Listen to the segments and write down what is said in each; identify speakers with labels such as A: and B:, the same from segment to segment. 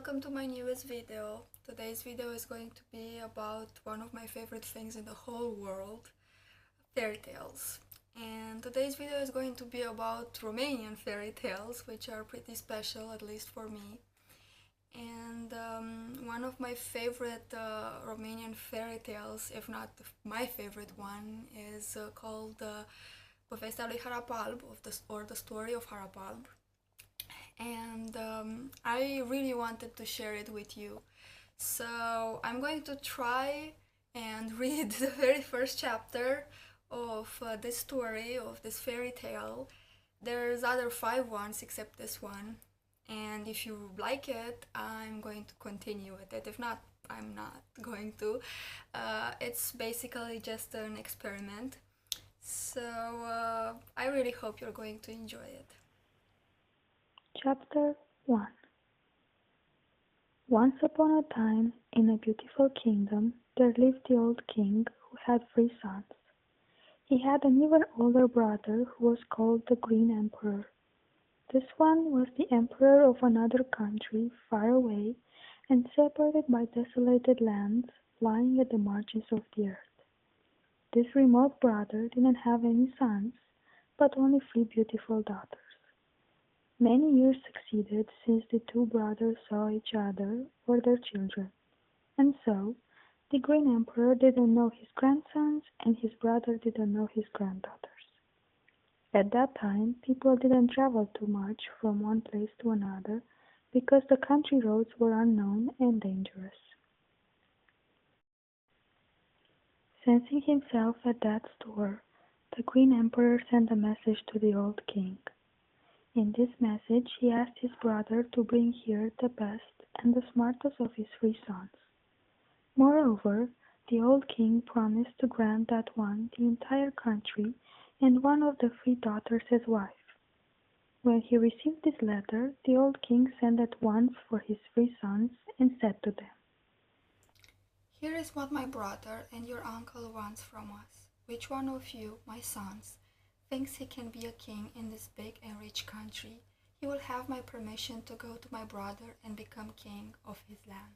A: welcome to my newest video. Today's video is going to be about one of my favorite things in the whole world, fairy tales. And today's video is going to be about Romanian fairy tales, which are pretty special, at least for me. And one of my favorite Romanian fairy tales, if not my favorite one, is called Povestea lui Harap, or the story of Harap. And I really wanted to share it with you. So I'm going to try and read the very first chapter of this story, of this fairy tale. There's other 5 ones except this one. And if you like it, I'm going to continue with it. If not, I'm not going to. It's basically just an experiment. So I really hope you're going to enjoy it.
B: Chapter 1. Once upon a time, in a beautiful kingdom, there lived the old king who had 3 sons. He had an even older brother who was called the Green Emperor. This one was the emperor of another country far away and separated by desolated lands lying at the margins of the earth. This remote brother didn't have any sons, but only 3 beautiful daughters. Many years succeeded since the 2 brothers saw each other or their children, and so the Green Emperor didn't know his grandsons and his brother didn't know his granddaughters. At that time, people didn't travel too much from one place to another because the country roads were unknown and dangerous. Sensing himself at that store, the Green Emperor sent a message to the old king. In this message, he asked his brother to bring here the best and the smartest of his 3 sons. Moreover, the old king promised to grant that one the entire country and one of the 3 daughters as wife. When he received this letter, the old king sent at once for his 3 sons and said to them,
A: "Here is what my brother and your uncle wants from us. Which one of you, my sons, thinks he can be a king in this big and rich country, he will have my permission to go to my brother and become king of his land."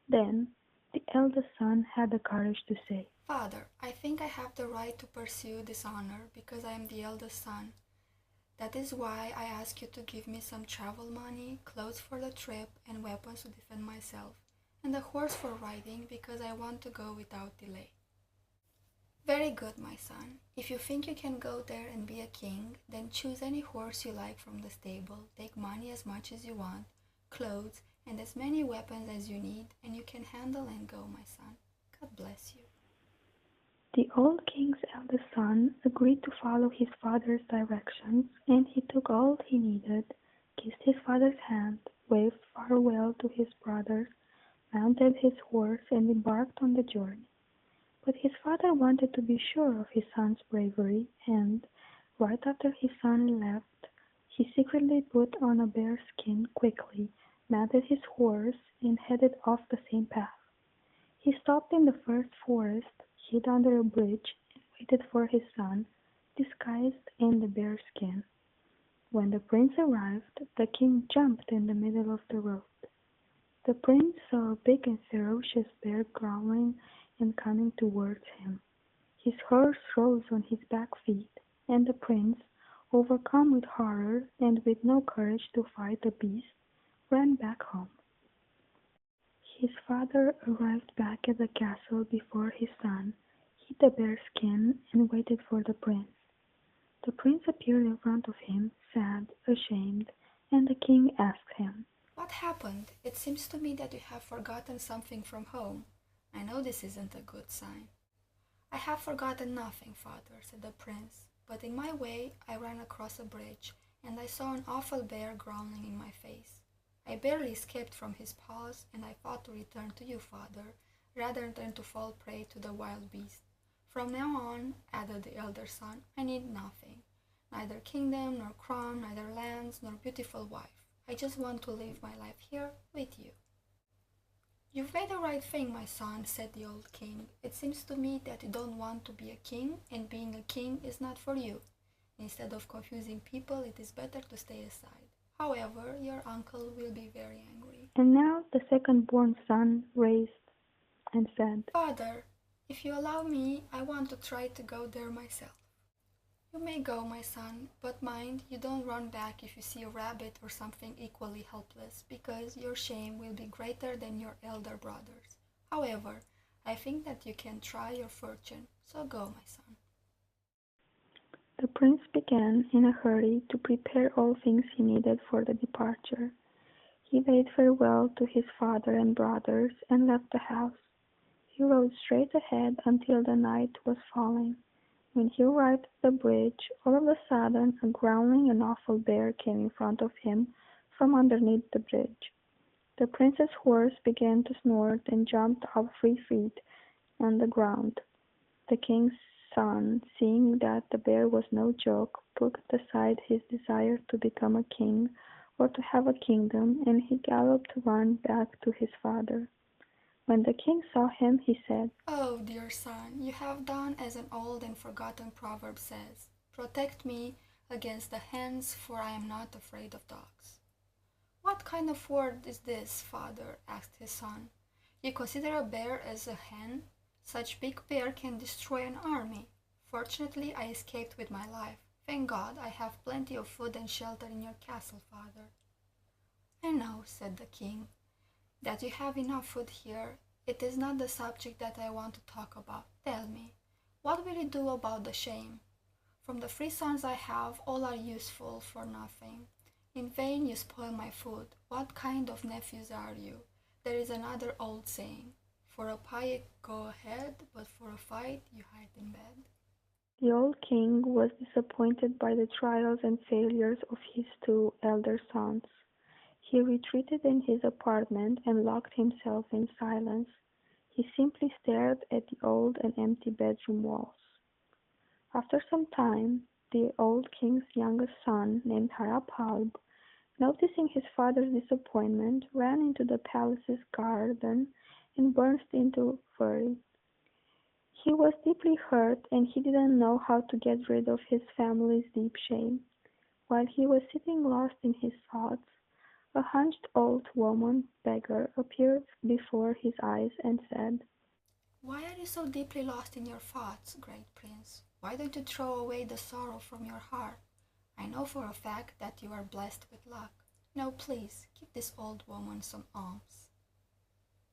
B: Then the eldest son had the courage to say,
A: "Father, I think I have the right to pursue this honor because I am the eldest son. That is why I ask you to give me some travel money, clothes for the trip, and weapons to defend myself, and a horse for riding because I want to go without delay." "Very good, my son. If you think you can go there and be a king, then choose any horse you like from the stable, take money as much as you want, clothes, and as many weapons as you need, and you can handle and go, my son. God bless you."
B: The old king's eldest son agreed to follow his father's directions, and he took all he needed, kissed his father's hand, waved farewell to his brothers, mounted his horse, and embarked on the journey. But his father wanted to be sure of his son's bravery, and, right after his son left, he secretly put on a bear skin quickly, mounted his horse, and headed off the same path. He stopped in the first forest, hid under a bridge, and waited for his son, disguised in the bear skin. When the prince arrived, the king jumped in the middle of the road. The prince saw a big and ferocious bear growling and coming towards him. His horse rose on his back feet, and the prince, overcome with horror and with no courage to fight the beast, ran back home. His father arrived back at the castle before his son, hid the bear skin, and waited for the prince. The prince appeared in front of him, sad, ashamed, and the king asked him,
A: "What happened? It seems to me that you have forgotten something from home. I know this isn't a good sign." "I have forgotten nothing, father," said the prince, "but in my way I ran across a bridge, and I saw an awful bear growling in my face. I barely escaped from his paws, and I thought to return to you, father, rather than to fall prey to the wild beast. From now on," added the elder son, "I need nothing, neither kingdom, nor crown, neither lands, nor beautiful wife. I just want to live my life here with you." "You've made the right thing, my son," said the old king. "It seems to me that you don't want to be a king, and being a king is not for you. Instead of confusing people, it is better to stay aside. However, your uncle will be very angry."
B: And now the second-born son raised and said,
A: "Father, if you allow me, I want to try to go there myself." "You may go, my son, but mind you don't run back if you see a rabbit or something equally helpless, because your shame will be greater than your elder brother's. However, I think that you can try your fortune, so go, my son."
B: The prince began in a hurry to prepare all things he needed for the departure. He bade farewell to his father and brothers and left the house. He rode straight ahead until the night was falling. When he arrived at the bridge, all of a sudden a growling and awful bear came in front of him from underneath the bridge. The prince's horse began to snort and jumped up 3 feet on the ground. The king's son, seeing that the bear was no joke, put aside his desire to become a king or to have a kingdom, and he galloped to run back to his father. When the king saw him, he said,
A: "Oh, dear son, you have done as an old and forgotten proverb says, 'Protect me against the hens, for I am not afraid of dogs.'" "What kind of word is this, father?" asked his son. "You consider a bear as a hen? Such big bear can destroy an army. Fortunately, I escaped with my life. Thank God, I have plenty of food and shelter in your castle, father." "I know," said the king, "that you have enough food here. It is not the subject that I want to talk about. Tell me, what will you do about the shame? From the 3 sons I have, all are useful for nothing. In vain you spoil my food. What kind of nephews are you? There is another old saying, 'For a pie you go ahead, but for a fight you hide in bed.'"
B: The old king was disappointed by the trials and failures of his 2 elder sons. He retreated in his apartment and locked himself in silence. He simply stared at the old and empty bedroom walls. After some time, the old king's youngest son, named Harap, noticing his father's disappointment, ran into the palace's garden and burst into fury. He was deeply hurt, and he didn't know how to get rid of his family's deep shame. While he was sitting lost in his thoughts, a hunched old woman beggar appeared before his eyes and said,
A: "Why are you so deeply lost in your thoughts, great prince? Why don't you throw away the sorrow from your heart? I know for a fact that you are blessed with luck. Now please, give this old woman some alms."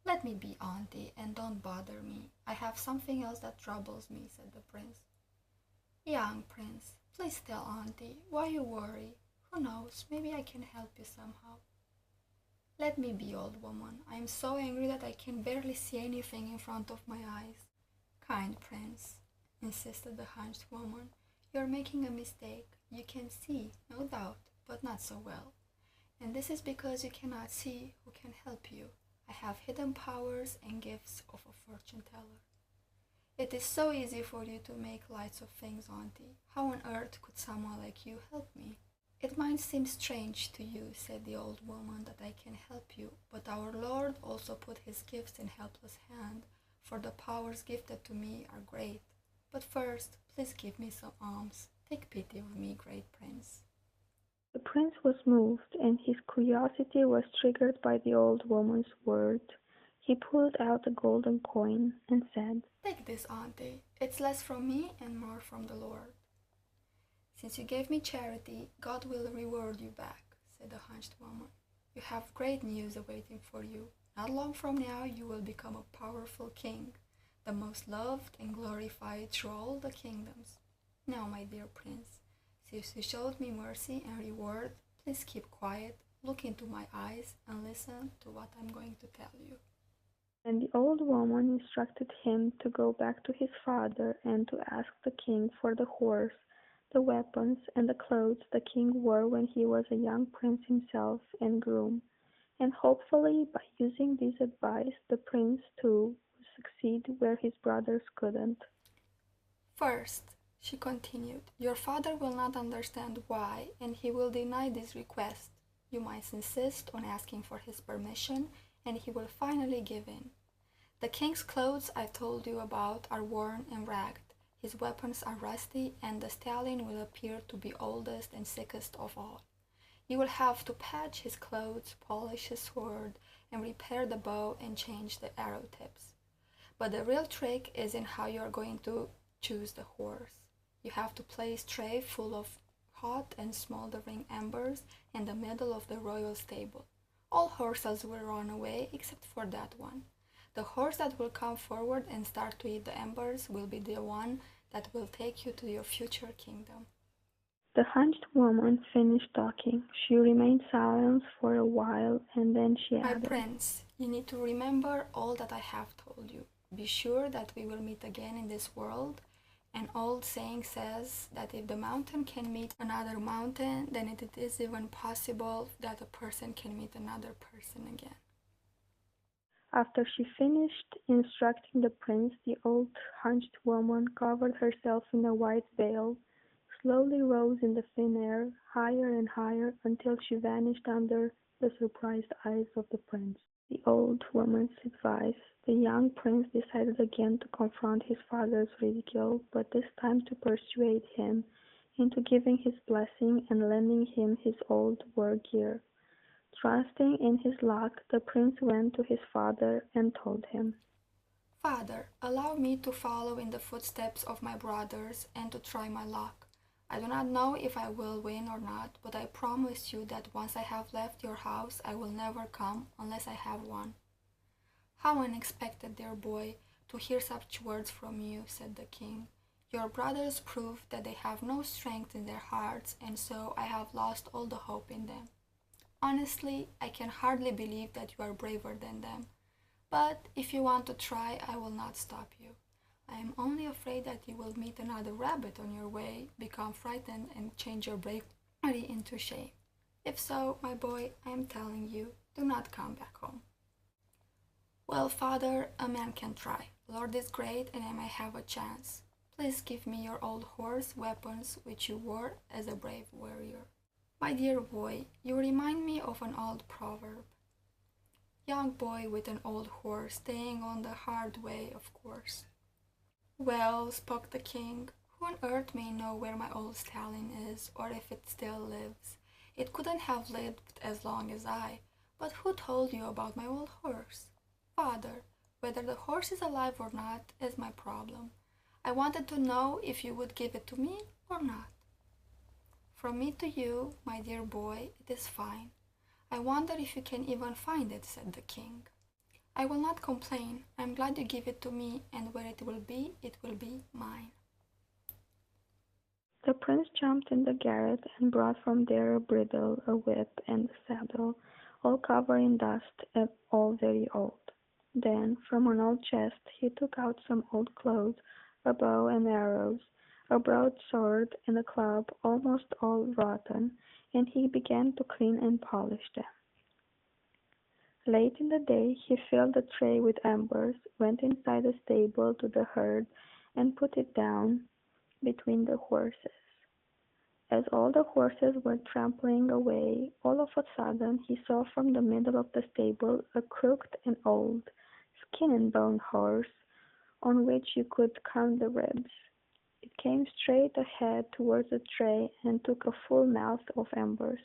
A: "Let me be, auntie, and don't bother me. I have something else that troubles me," said the prince. "Young prince, please tell auntie, why you worry? Who knows, maybe I can help you somehow." "Let me be, old woman. I am so angry that I can barely see anything in front of my eyes." "Kind prince," insisted the hunched woman, "you are making a mistake. You can see, no doubt, but not so well. And this is because you cannot see who can help you. I have hidden powers and gifts of a fortune teller. It is so easy for you to make light of things, auntie. How on earth could someone like you help me?" "It might seem strange to you," said the old woman, "that I can help you, but our Lord also put his gifts in helpless hand, for the powers gifted to me are great. But first, please give me some alms. Take pity of me, great prince."
B: The prince was moved, and his curiosity was triggered by the old woman's words. He pulled out a golden coin and said,
A: "Take this, auntie. It's less from me and more from the Lord." "Since you gave me charity, God will reward you back," said the hunched woman. "You have great news awaiting for you. Not long from now you will become a powerful king, the most loved and glorified through all the kingdoms. Now, my dear prince, since you showed me mercy and reward, please keep quiet, look into my eyes, and listen to what I'm going to tell you."
B: And the old woman instructed him to go back to his father and to ask the king for the horse, the weapons, and the clothes the king wore when he was a young prince himself and groom, and hopefully by using this advice the prince too would succeed where his brothers couldn't.
A: "First," she continued, "your father will not understand why, and he will deny this request. You must insist on asking for his permission, and he will finally give in. The king's clothes I told you about are worn and ragged. His weapons are rusty, and the stallion will appear to be oldest and sickest of all. You will have to patch his clothes, polish his sword, and repair the bow and change the arrow tips. But the real trick is in how you are going to choose the horse. You have to place a tray full of hot and smoldering embers in the middle of the royal stable. All horses will run away except for that one. The horse that will come forward and start to eat the embers will be the one that will take you to your future kingdom.
B: The hunched woman finished talking. She remained silent for a while, and then she
A: My
B: added,
A: prince, you need to remember all that I have told you. Be sure that we will meet again in this world. An old saying says that if the mountain can meet another mountain, then it is even possible that a person can meet another person again.
B: After she finished instructing the prince, the old hunched woman covered herself in a white veil, slowly rose in the thin air, higher and higher, until she vanished under the surprised eyes of the prince. The old woman's advice, the young prince decided again to confront his father's ridicule, but this time to persuade him into giving his blessing and lending him his old war gear. Trusting in his luck, the prince went to his father and told him,
A: Father, allow me to follow in the footsteps of my brothers and to try my luck. I do not know if I will win or not, but I promise you that once I have left your house, I will never come unless I have won. How unexpected, dear boy, to hear such words from you, said the king. Your brothers prove that they have no strength in their hearts, and so I have lost all the hope in them. Honestly, I can hardly believe that you are braver than them. But if you want to try, I will not stop you. I am only afraid that you will meet another rabbit on your way, become frightened, and change your bravery into shame. If so, my boy, I am telling you, do not come back home. Well, father, a man can try. Lord is great, and I may have a chance. Please give me your old horse, weapons which you wore as a brave warrior. My dear boy, you remind me of an old proverb. Young boy with an old horse, staying on the hard way, of course. Well, spoke the king, who on earth may know where my old stallion is, or if it still lives? It couldn't have lived as long as I, but who told you about my old horse? Father, whether the horse is alive or not is my problem. I wanted to know if you would give it to me or not. From me to you, my dear boy, it is fine. I wonder if you can even find it, said the king. I will not complain. I am glad you give it to me, and where it will be mine.
B: The prince jumped in the garret and brought from there a bridle, a whip, and a saddle, all covered in dust and all very old. Then, from an old chest, he took out some old clothes, a bow and arrows, a broadsword, and a club, almost all rotten, and he began to clean and polish them. Late in the day he filled a tray with embers, went inside the stable to the herd, and put it down between the horses. As all the horses were trampling away, all of a sudden he saw from the middle of the stable a crooked and old, skin-and-bone horse, on which you could count the ribs. It came straight ahead towards the tray and took a full mouthful of embers.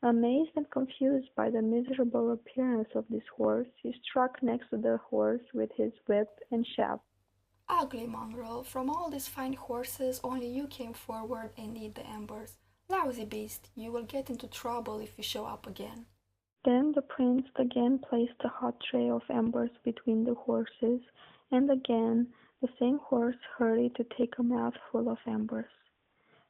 B: Amazed and confused by the miserable appearance of this horse, he struck next to the horse with his whip and shouted,
A: Ugly mongrel, from all these fine horses, only you came forward and need the embers. Lousy beast, you will get into trouble if you show up again.
B: Then the prince again placed a hot tray of embers between the horses, and again the same horse hurried to take a mouthful of embers.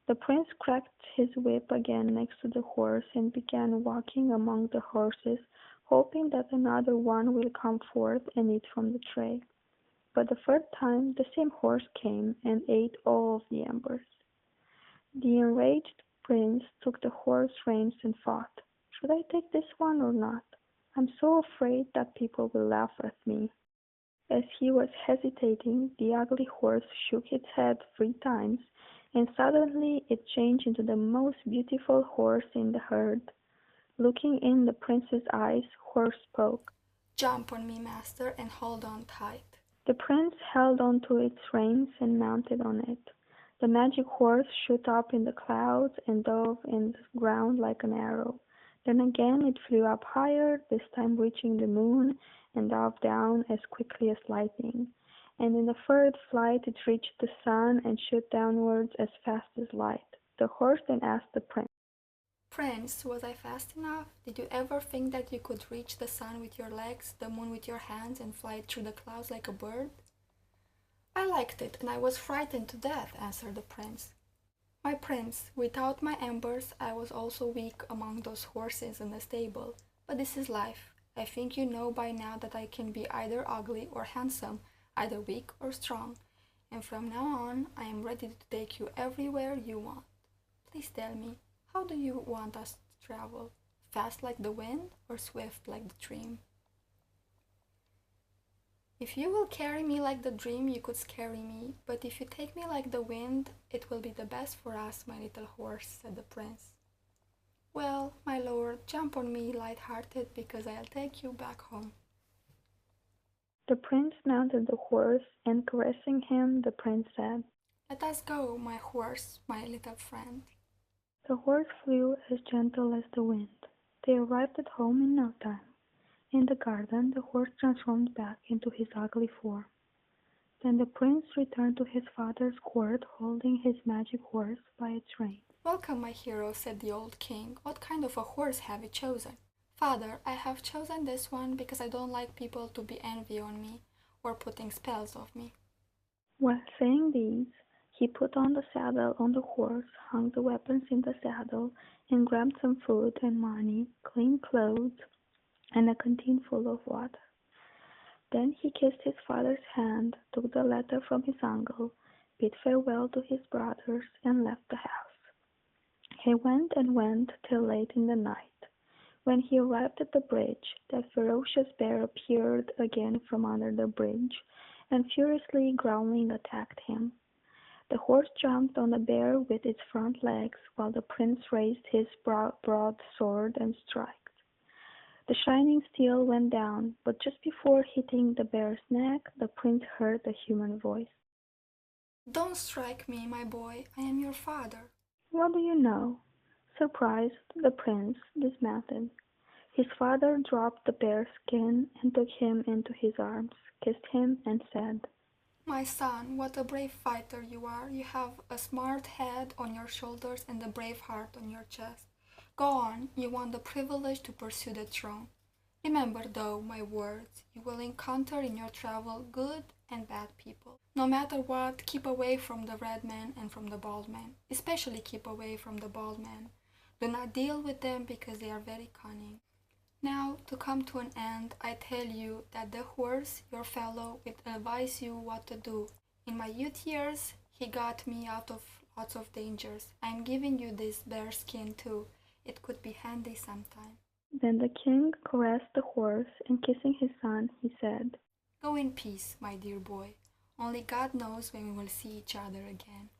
B: The prince cracked his whip again next to the horse and began walking among the horses, hoping that another one will come forth and eat from the tray. But the third time the same horse came and ate all of the embers. The enraged prince took the horse reins and thought, "Should I take this one or not? I'm so afraid that people will laugh at me." As he was hesitating, the ugly horse shook its head 3 times, and suddenly it changed into the most beautiful horse in the herd. Looking in the prince's eyes, horse spoke.
A: Jump on me, master, and hold on tight.
B: The prince held on to its reins and mounted on it. The magic horse shot up in the clouds and dove in the ground like an arrow. Then again it flew up higher, this time reaching the moon, and dove down as quickly as lightning. And in the third flight it reached the sun and shot downwards as fast as light. The horse then asked the prince,
A: Prince, was I fast enough? Did you ever think that you could reach the sun with your legs, the moon with your hands, and fly through the clouds like a bird? I liked it, and I was frightened to death, answered the prince. My prince, without my embers, I was also weak among those horses in the stable. But this is life. I think you know by now that I can be either ugly or handsome, either weak or strong. And from now on, I am ready to take you everywhere you want. Please tell me, how do you want us to travel? Fast like the wind or swift like the dream? If you will carry me like the dream, you could scare me, but if you take me like the wind, it will be the best for us, my little horse, said the prince. Well, my lord, jump on me light-hearted, because I'll take you back home.
B: The prince mounted the horse, and caressing him, the prince said,
A: Let us go, my horse, my little friend.
B: The horse flew as gentle as the wind. They arrived at home in no time. In the garden the horse transformed back into his ugly form. Then the prince returned to his father's court holding his magic horse by its reins.
A: Welcome, my hero, said the old king. What kind of a horse have you chosen? Father, I have chosen this one because I don't like people to be envy on me or putting spells on me.
B: While saying these, he put on the saddle on the horse, hung the weapons in the saddle, and grabbed some food and money, clean clothes, and a canteen full of water. Then he kissed his father's hand, took the letter from his uncle, bid farewell to his brothers, and left the house. He went and went till late in the night. When he arrived at the bridge, that ferocious bear appeared again from under the bridge, and furiously growling attacked him. The horse jumped on the bear with its front legs, while the prince raised his broad sword and struck. The shining steel went down, but just before hitting the bear's neck, the prince heard a human voice.
A: Don't strike me, my boy, I am your father.
B: What do you know? Surprised, the prince dismounted. His father dropped the bear's skin and took him into his arms, kissed him, and said,
A: My son, what a brave fighter you are. You have a smart head on your shoulders and a brave heart on your chest. Go on, you want the privilege to pursue the throne. Remember, though, my words, you will encounter in your travel good and bad people. No matter what, keep away from the red man and from the bald man. Especially keep away from the bald man. Do not deal with them because they are very cunning. Now, to come to an end, I tell you that the horse, your fellow, will advise you what to do. In my youth years, he got me out of lots of dangers. I am giving you this bear skin too. It could be handy sometime.
B: Then the king caressed the horse, and kissing his son, he said,
A: Go in peace, my dear boy. Only God knows when we will see each other again.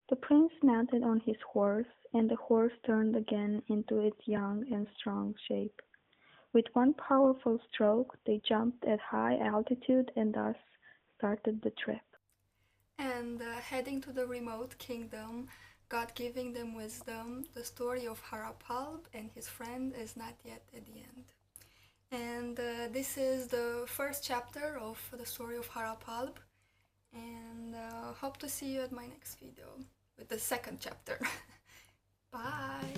B: The prince mounted on his horse, and the horse turned again into its young and strong shape. With one powerful stroke, they jumped at high altitude and thus started the trip.
A: And heading to the remote kingdom, God giving them wisdom, the story of Harap and his friend is not yet at the end. And this is the first chapter of the story of Harap, and hope to see you at my next video with the second chapter. Bye!